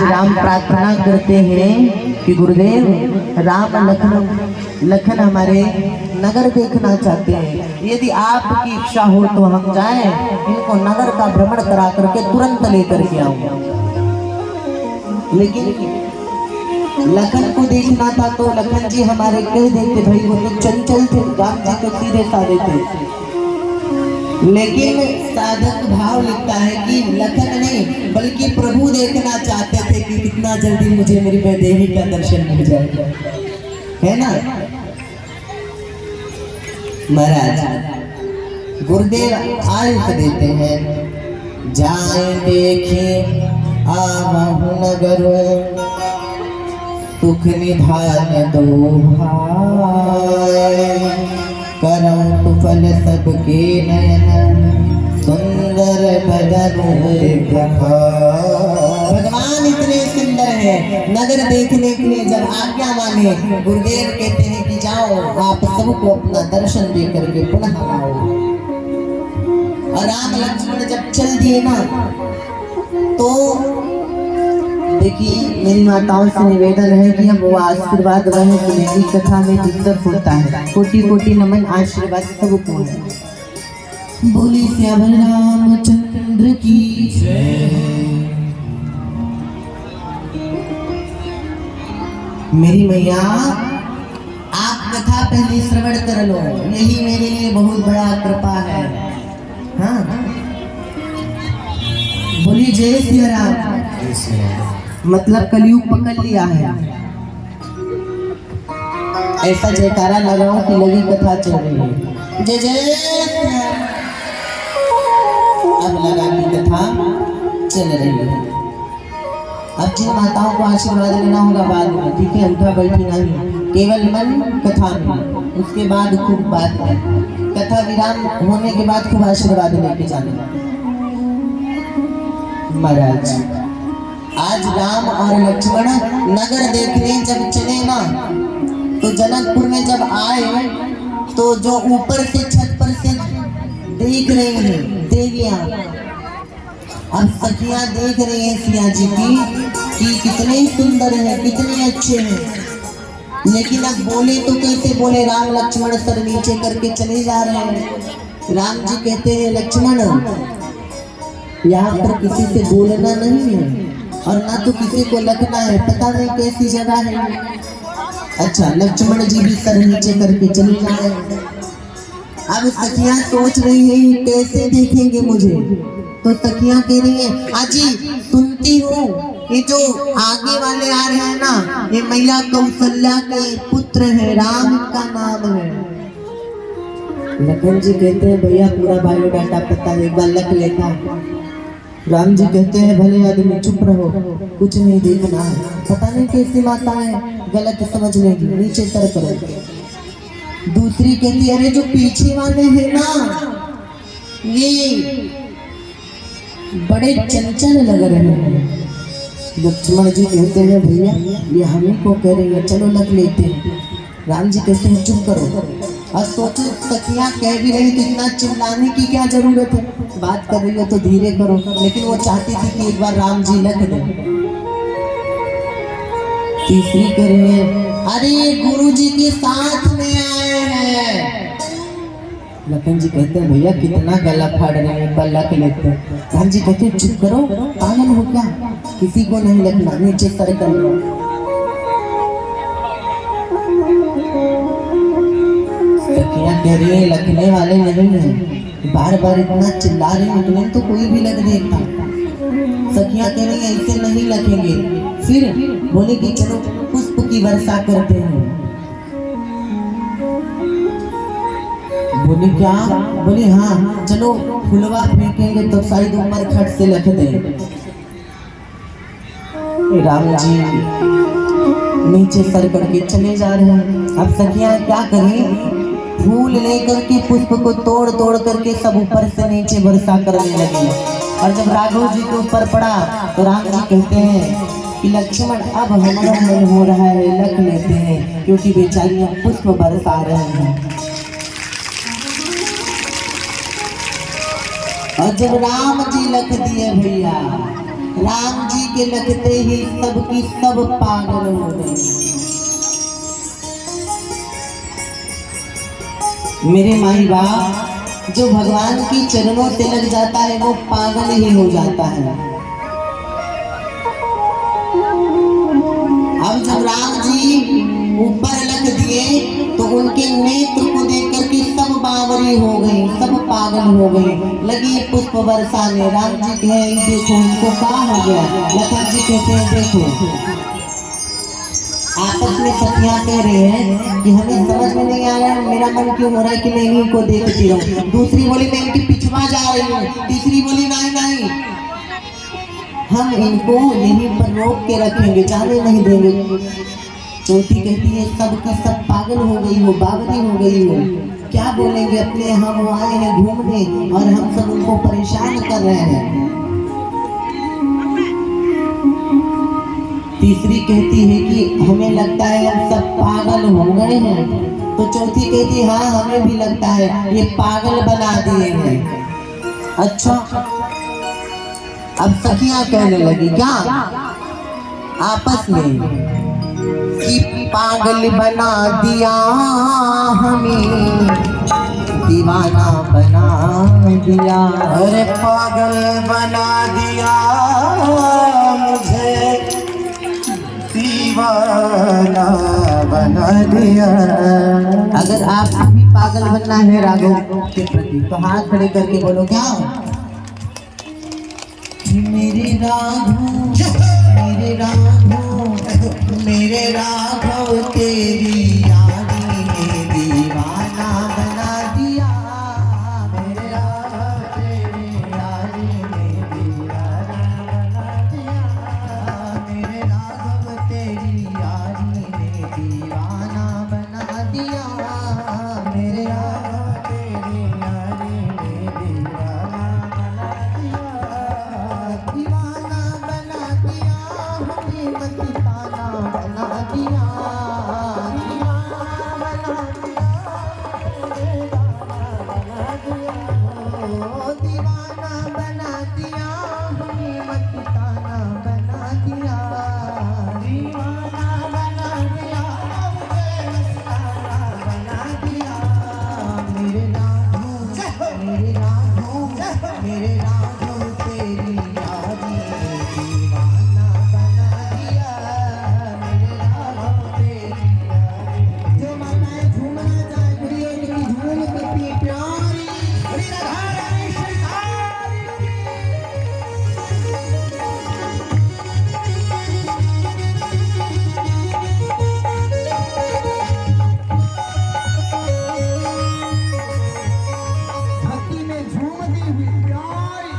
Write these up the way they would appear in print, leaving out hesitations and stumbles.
आज राम प्रार्थना करते हैं कि गुरुदेव राम लखन हमारे नगर देखना चाहते हैं, यदि आपकी इच्छा हो तो हम जाएं, इनको नगर का भ्रमण करा करके तुरंत लेकर के आऊं। लेकिन लखन को देखना था तो लखन जी हमारे कह देते, भाई वो तो चंचल थे, राम जी तो सीधे साधे थे। लेकिन साधक भाव लिखता है कि लखन नहीं बल्कि प्रभु देखना चाहते थे कि कितना जल्दी मुझे मेरी वैदेही का दर्शन मिल जाएगा, है ना महाराज। गुरुदेव आयुष देते हैं, जाए देखे आवहु नगर, सुख निधान दो भाई, करम तु फल सबके नयन, सुंदर बदन भगवान इतने सुंदर है। नगर देखने के लिए जब आज्ञा मांगे, गुरुदेव कहते हैं कि जाओ आप सबको अपना दर्शन दे करके पुनः आओ। और राम लक्ष्मण जब चल दिए ना, तो देखिए मेरी माताओं से निवेदन है कि हम वो आशीर्वाद वह सुनेगी कथा में जिस होता है। कोटि कोटि नमन आशीर्वाद सबको है। बोली श्याम रामचंद्र की जय। मेरी मैया आप कथा पहले श्रवण कर लो, यही मेरे लिए बहुत बड़ा कृपा है। हाँ बोली जय श्री राम। मतलब कलयुग पकड़ लिया है, ऐसा जयकारा लगाओ कि लगी कथा चल रही है। जय जय अब लगा की कथा चल रही है। अब जिन माताओं को आशीर्वाद लेना होगा बाद में, ठीक है, उठा बैठी नहीं, केवल मन कथा में, उसके बाद खूब बात में, कथा विराम होने के बाद खूब आशीर्वाद लेके जाने। महाराज आज राम और लक्ष्मण नगर देखने जब चले ना, तो जनकपुर में जब आए तो जो ऊपर से छत पर से देख रहे हैं देवियां, अब सखियां देख रही हैं सिया जी की कि कितने सुंदर हैं, कितने अच्छे हैं। लेकिन अब बोले तो कैसे बोले, राम लक्ष्मण सर नीचे करके चले जा रहे हैं। राम जी कहते हैं लक्ष्मण यहाँ पर किसी से बोलना नहीं है और ना तो किसी को लगना है, पता नहीं कैसी जगह है। अच्छा, लक्ष्मण जी भी सर नीचे करके चले जा रहे हैं। अब सखियां सोच रही है कैसे देखेंगे मुझे, तो सखियां कह रही है आजी सुनती हूँ ये जो आगे वाले आ रहे हैं ना, ये मैया कौशल्या के पुत्र है, राम का नाम है। लखन जी कहते हैं भैया पूरा बायोडाटा पता है, एक बार लख लेता। राम जी कहते हैं भले आदमी चुप रहो, कुछ नहीं देखना है, पता नहीं कैसी माता है, गलत समझ लेगी, नीचे सर करो। दूसरी कहती है अरे जो पीछे वाले हैं ना, ये बड़े चंचल लग रहे हैं। लक्ष्मण जी कहते हैं भैया ये हमें को कह रही है, चलो लग लेते हैं। राम जी कहते हैं चुप करो। और सोचो सखियां कह भी रही तो इतना चिल्लाने की क्या जरूरत है, बात कर रही हो तो धीरे करो। लेकिन वो चाहती थी कि एक बार राम जी लग दे। तीसरी कह रही है अरे गुरु जी के साथ में आए हैं। लखन जी कहते हैं भैया कितना गला फाड़ रहे हैं, पर लख लेते हैं। राम जी कहते हैं चुप करो, पागल हो क्या, किसी को नहीं लगना, नीचे सर कर लो। सखियां कह रही है लगने वाले नहीं है, बार बार इतना चिल्ला रही है तो कोई भी लग देगा। सखियां कह रही है ऐसे नहीं लगेंगे। फिर बोले कि चलो पुष्प की वर्षा करते हैं। बोले क्या, बोले हाँ चलो फुलवा फेंकेंगे तो शायद ऊपर खट से लख दे। राम जी नीचे सर करके चले जा रहे हैं। अब सखियां क्या करें, फूल लेकर के पुष्प को तोड़ तोड़ करके सब ऊपर से नीचे वर्षा करने लगी। और जब राघव जी के ऊपर पड़ा तो राम जी कहते हैं कि लक्ष्मण अब हमारा मन हो रहा है, लख लेते हैं, क्योंकि बेचारियां पुष्प बरसा रहे हैं। और जब राम जी लख दिए भैया, राम जी के लगते ही सबकी सब पागल हो गए। मेरे माई बाप, जो भगवान के चरणों से लग जाता है वो पागल ही हो जाता है। अब जब राम जी ऊपर रख दिए तो उनके नेत्र को देख करके सब बावरी हो गए, सब पागल हो गए। लगी पुष्प बरसाने। राम जी कहे देखो इनको क्या हो गया। लखन जी कहते हैं देखो। आपस में सखियां कह रहे हैं कि हमें समझ में नहीं आ रहा है, मेरा मन क्यों हो रहा है कि मैं इन्हीं को देखती रहूं। दूसरी बोली मैं इनकी पिछवा जा रही हूँ। तीसरी बोली नहीं नहीं, हम इनको यहीं पर रोक के रखेंगे, जाने नहीं देंगे। चौथी कहती है सबकी सब पागल हो गई हो, बावरी हो गई हो, क्या बोलेंगे अपने यहाँ वो आए हैं घूमने और हम सब उनको परेशान कर रहे हैं। तीसरी कहती है कि हमें लगता है हम सब पागल हो गए हैं। तो चौथी कहती है हाँ हमें भी लगता है ये पागल बना दिए हैं। अच्छा, अब सखियां कहने लगी क्या आपस में कि पागल बना दिया हमें, दीवाना बना दिया। अरे पागल बना दिया मुझे, दीवाना बना दिया। अगर आपको भी पागल बनना है राघव के प्रति तो हाथ खड़े करके बोलो क्या मेरे राघव, मेरे राघव, मेरे राघव तेरी यारी ने दीवाना बना दिया। मेरे राघव तेरी यारी ने दीवाना बना दिया। मेरे राघव तेरी यारी ने दीवाना बना दिया। मेरे राघव तेरी यारी ने दीवाना बना दिया। दीवाना बना दिया हमें, मस्ताना बना दिया। दीवाना बना दिया, दीवाना बना दिया हमें, मस्ताना बना दिया। दीवाना बना दिया मुझे, मस्ताना बना दिया। मेरे राघव, मेरे राघव, मेरे राघव तेरी यारी ने दीवाना बना दिया। मेरे राघव तेरी यारी। जो माताएं झूमना चाहे बुढ़ियों की झूम कितनी प्यारी। श्री राधा रानी सरकार की। भक्ति में झूमती हुई प्यारी।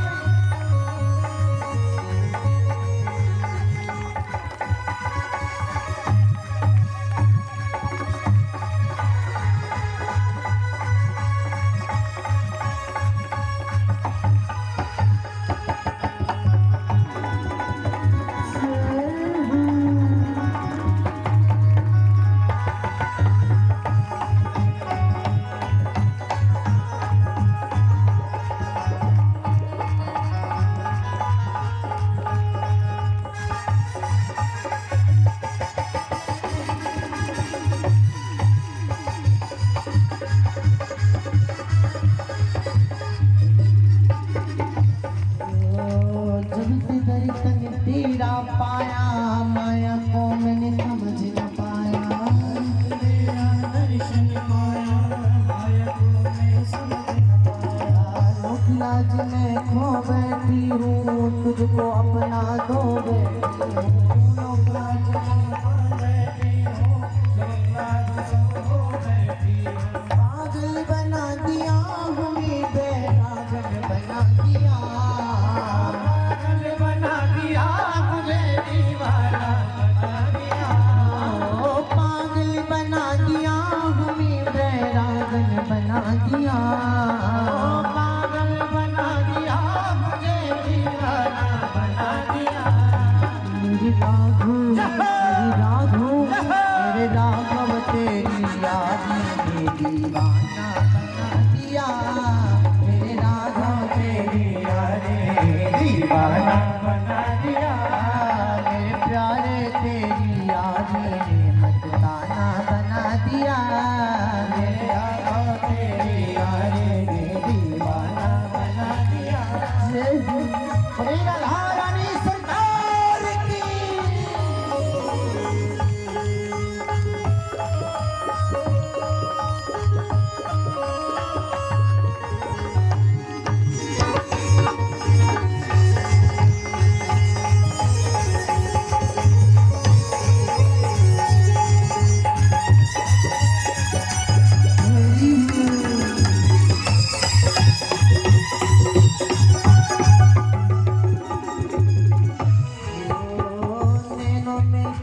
जब से दर्शन तेरा पाया, माया को मैंने समझ न पाया। तेरा दर्शन पाया, माया को मैं समझ न पाया। लाज में खो बैठी हूँ, तुझको अपना दो बैठी हूँ। लाज में खो बैठी हूँ, लाज में खो बैठी हूँ। पागल बना दिया हमें, बेरागन बना दिया। बना दिया मुझे दीवाना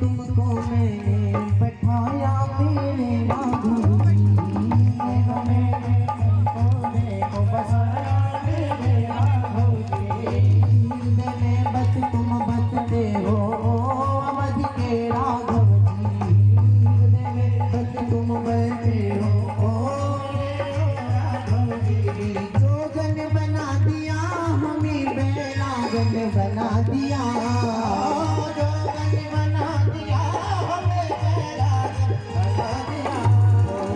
तुमको मैंने बैठाया मेरे राघव जी, को बसाया मेरे राघव जी। में बस तुम बसते हो अवध के राघव जी, बस तुम बसते हो राघव जी। जोगन बना दिया हमें बैरागन बना दिया, जोगन बना दिया हमें बैरागन बना दिया।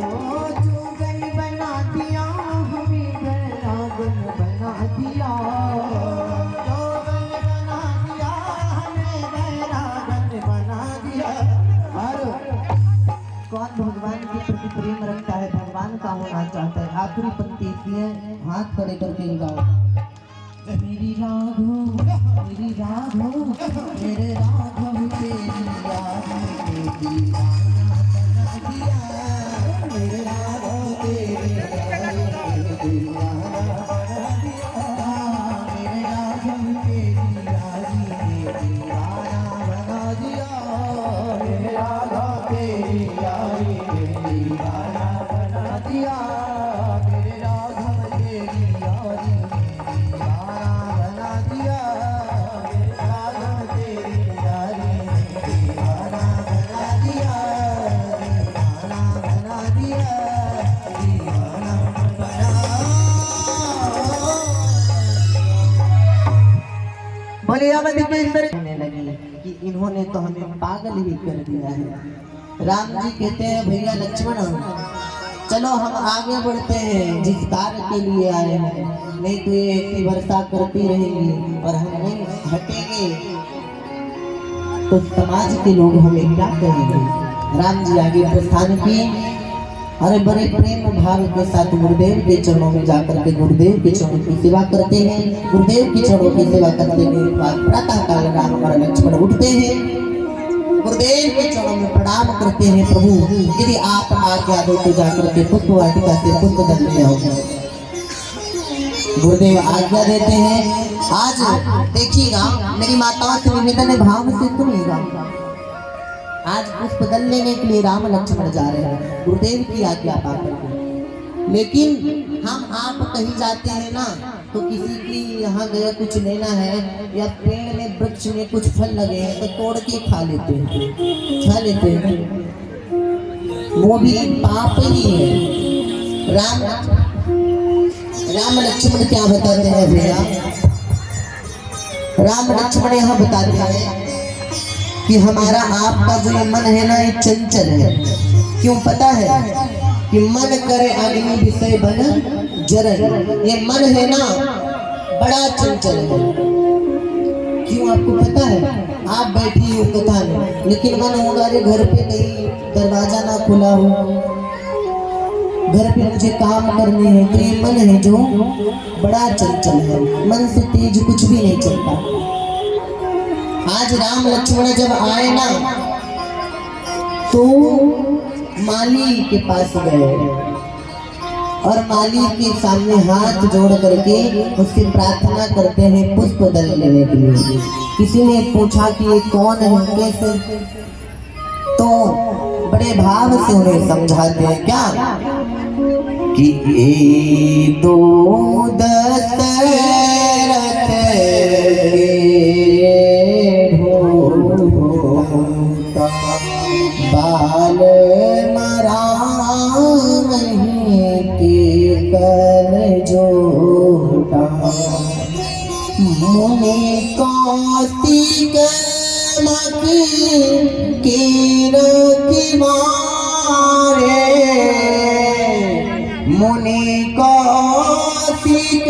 ओ जोगन बना दिया हमें बैरागन बना दिया, जोगन बना दिया हमें बैरागन बना दिया। और कौन भगवान के प्रति प्रेम रखता है, भगवान का होना चाहता है। आखिरी पंक्ति इसकी है, हाथ खड़े करके गाओ। मेरी राघव मेरे राघव तेरी याद में दीवाना बना दिया, मेरे राघव तेरी याद में दीवाना बना दिया, मेरे राघव तेरी याद में दीवाना बना दिया, मेरे राघव तेरी याद में दीवाना बना दिया, मेरे राघव तेरी याद में दीवाना बना दिया, मेरे राघव तेरी याद में दीवाना बना दिया, दीवाना बना दिया, दीवाना बना। बोले अवध के अंदर कहने लगी कि इन्होंने तो हमें पागल ही कर दिया है। राम जी कहते हैं भैया लक्ष्मण चलो हम आगे बढ़ते हैं, जिस कार्य के लिए आए हैं, नहीं तो ये ऐसी वर्षा करती रहेगी और हम नहीं हटेंगे तो समाज के लोग हमें क्या कहेंगे। राम जी आगे प्रस्थान किए, अरे बड़े प्रेम भाव के साथ गुरुदेव के चरणों में जाकर के गुरुदेव के चरणों की सेवा करते हैं। गुरुदेव के चरणों की सेवा करने के बाद प्रातः काल राम और लक्ष्मण उठते हैं, गुरुदेव के चरणों में प्रणाम करते हैं। प्रभु यदि आप आज्ञा दो तो जाकर के पुष्प वाटिका से पुष्प दल ले आओ। गुरुदेव आज्ञा देते हैं। आज देखिएगा मेरी माताओं से निवेदन है, भाव से सुनिएगा। आज पुष्प दल लेने के लिए राम लक्ष्मण जा रहे हैं गुरुदेव की आज्ञा पाकर के, लेकिन हम आप कहीं जाते हैं ना तो किसी की यहाँ गए कुछ लेना है या पेड़ में वृक्ष में कुछ फल लगे हैं तो तोड़ के खा लेते हैं, खा लेते हैं, वो भी पाप ही है। राम लक्ष्मण क्या बताते हैं भैया, राम लक्ष्मण यहाँ बताते हैं कि हमारा आपका जो ये मन है ना ये चंचल है। क्यों पता है कि मन करे अग्नि विषय बन जरन, ये मन है ना बड़ा चंचल है। क्यों आपको पता है, आप बैठी हो कथा में लेकिन मन होगा रे घर पे कहीं दरवाजा ना खुला हो, घर पे मुझे काम करने हैं, तो ये मन है जो बड़ा चंचल है, मन से तेज कुछ भी नहीं चलता। आज राम लक्ष्मण जब आए ना तो माली के पास गए और माली के सामने हाथ जोड़ करके उससे प्रार्थना करते हैं पुष्प दल लेने के लिए। किसी ने पूछा कि ये कौन है कैसे, तो बड़े भाव से उन्हें समझाते हैं क्या कि ये दो दशरथ बाल मरा नहीं के कर जोटा, मुनि कौतिक मत की मारे, मुनि कौतिक